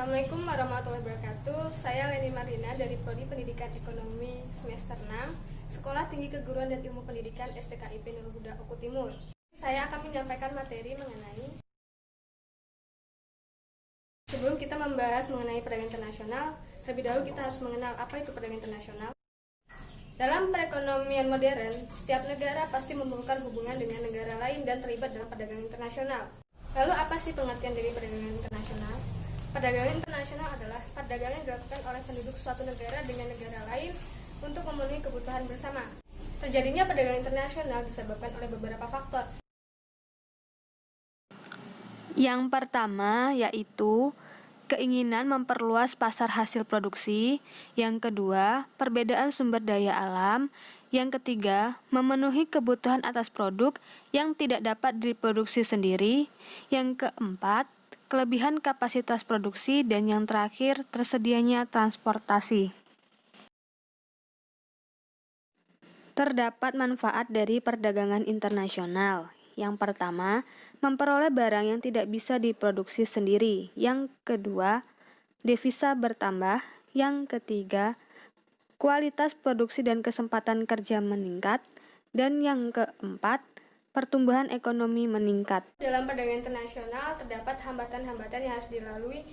Assalamualaikum warahmatullahi wabarakatuh. Saya Leni Marina dari Prodi Pendidikan Ekonomi semester 6, Sekolah Tinggi Keguruan dan Ilmu Pendidikan STKIP Nurul Huda Oku Timur. Saya akan menyampaikan materi mengenai sebelum kita membahas mengenai perdagangan internasional, terlebih dahulu kita harus mengenal apa itu perdagangan internasional. Dalam perekonomian modern, setiap negara pasti memerlukan hubungan dengan negara lain dan terlibat dalam perdagangan internasional. Lalu apa sih pengertian dari perdagangan internasional? Perdagangan internasional adalah perdagangan yang dilakukan oleh penduduk suatu negara dengan negara lain untuk memenuhi kebutuhan bersama. Terjadinya perdagangan internasional disebabkan oleh beberapa faktor. Yang pertama yaitu keinginan memperluas pasar hasil produksi, yang kedua, perbedaan sumber daya alam, yang ketiga, memenuhi kebutuhan atas produk yang tidak dapat diproduksi sendiri, yang keempat, kelebihan kapasitas produksi, dan yang terakhir, tersedianya transportasi. Terdapat manfaat dari perdagangan internasional. Yang pertama, memperoleh barang yang tidak bisa diproduksi sendiri. Yang kedua, devisa bertambah. Yang ketiga, kualitas produksi dan kesempatan kerja meningkat. Dan yang keempat, pertumbuhan ekonomi meningkat. Dalam perdagangan internasional terdapat hambatan-hambatan yang harus dilalui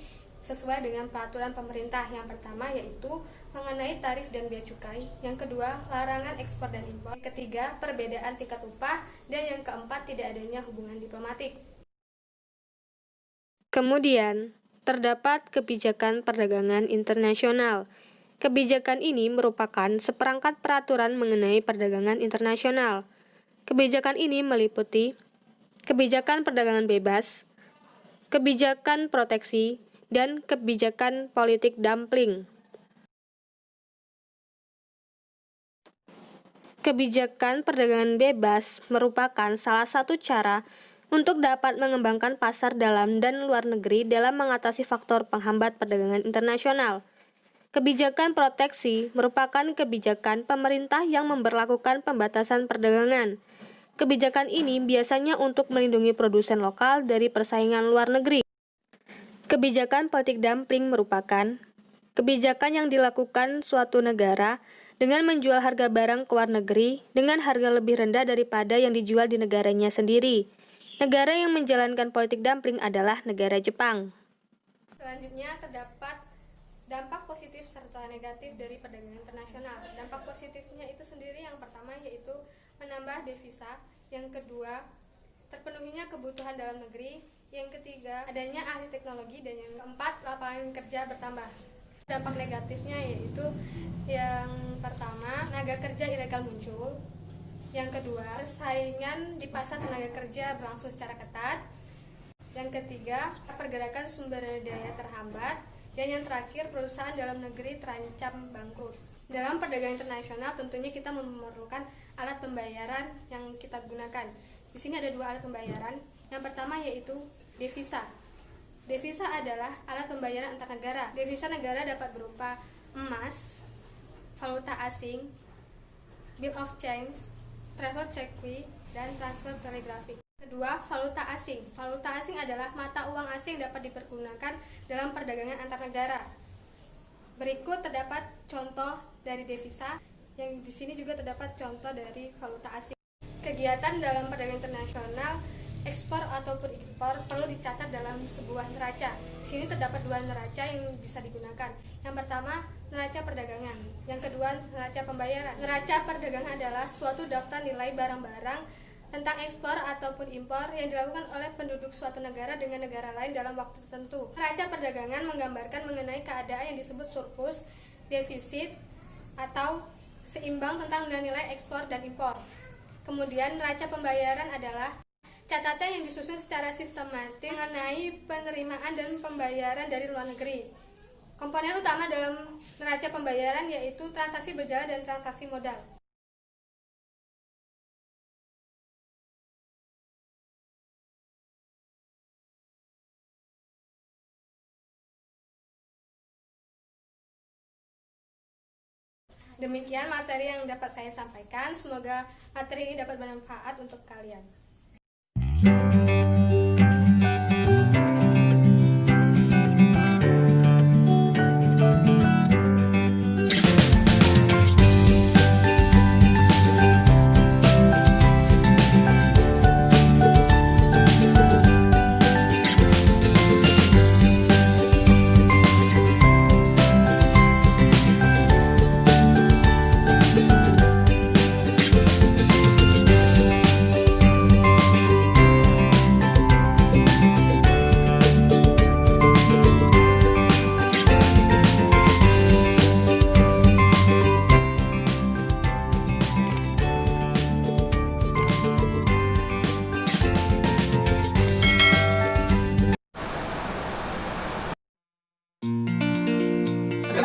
sesuai dengan peraturan pemerintah. Yang pertama yaitu mengenai tarif dan bea cukai. Yang kedua, larangan ekspor dan impor. Yang ketiga, perbedaan tingkat upah. Dan yang keempat, tidak adanya hubungan diplomatik. Kemudian, terdapat kebijakan perdagangan internasional. Kebijakan ini merupakan seperangkat peraturan mengenai perdagangan internasional. Kebijakan ini meliputi kebijakan perdagangan bebas, kebijakan proteksi, dan kebijakan politik dumping. Kebijakan perdagangan bebas merupakan salah satu cara untuk dapat mengembangkan pasar dalam dan luar negeri dalam mengatasi faktor penghambat perdagangan internasional. Kebijakan proteksi merupakan kebijakan pemerintah yang memberlakukan pembatasan perdagangan. Kebijakan ini biasanya untuk melindungi produsen lokal dari persaingan luar negeri. Kebijakan politik dumping merupakan kebijakan yang dilakukan suatu negara dengan menjual harga barang ke luar negeri dengan harga lebih rendah daripada yang dijual di negaranya sendiri. Negara yang menjalankan politik dumping adalah negara Jepang. Selanjutnya terdapat dampak positif serta negatif dari perdagangan internasional. Dampak positifnya itu sendiri yang pertama yaitu menambah devisa, yang kedua, terpenuhinya kebutuhan dalam negeri, yang ketiga, adanya ahli teknologi, dan yang keempat, lapangan kerja bertambah. Dampak negatifnya yaitu yang pertama, tenaga kerja ilegal muncul, yang kedua, persaingan di pasar tenaga kerja berlangsung secara ketat, yang ketiga, pergerakan sumber daya terhambat, dan yang terakhir, perusahaan dalam negeri terancam bangkrut. Dalam perdagangan internasional tentunya kita memerlukan alat pembayaran yang kita gunakan. Di sini ada dua alat pembayaran. Yang pertama yaitu devisa. Devisa adalah alat pembayaran antar negara. Devisa negara dapat berupa emas, valuta asing, bill of exchange, travel cheque, dan transfer telegrafik. Kedua, valuta asing. Valuta asing adalah mata uang asing yang dapat dipergunakan dalam perdagangan antar negara. Berikut terdapat contoh dari devisa, yang di sini juga terdapat contoh dari valuta asing. Kegiatan dalam perdagangan internasional, ekspor ataupun impor perlu dicatat dalam sebuah neraca. Di sini terdapat dua neraca yang bisa digunakan. Yang pertama, neraca perdagangan. Yang kedua, neraca pembayaran. Neraca perdagangan adalah suatu daftar nilai barang-barang tentang ekspor ataupun impor yang dilakukan oleh penduduk suatu negara dengan negara lain dalam waktu tertentu. Neraca perdagangan menggambarkan mengenai keadaan yang disebut surplus, defisit, atau seimbang tentang nilai ekspor dan impor. Kemudian neraca pembayaran adalah catatan yang disusun secara sistematis mengenai penerimaan dan pembayaran dari luar negeri. Komponen utama dalam neraca pembayaran yaitu transaksi berjalan dan transaksi modal. Demikian materi yang dapat saya sampaikan. Semoga materi ini dapat bermanfaat untuk kalian.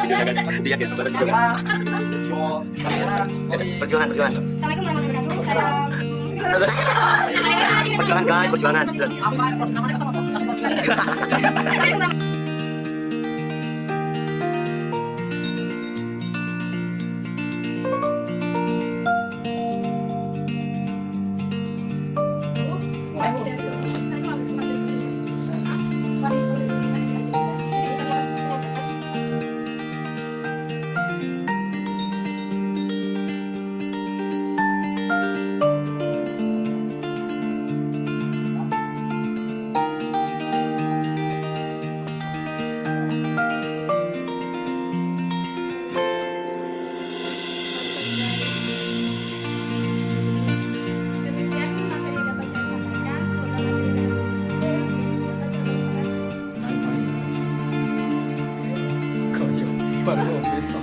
videonya guys. Lihat ya sebentar juga. Perjuangan. Assalamualaikum warahmatullahi wabarakatuh. Perjuangan guys, perjuangan. Demikian materi yang dapat saya sampaikan. Semoga materi dapat bermanfaat. Kau baru bisa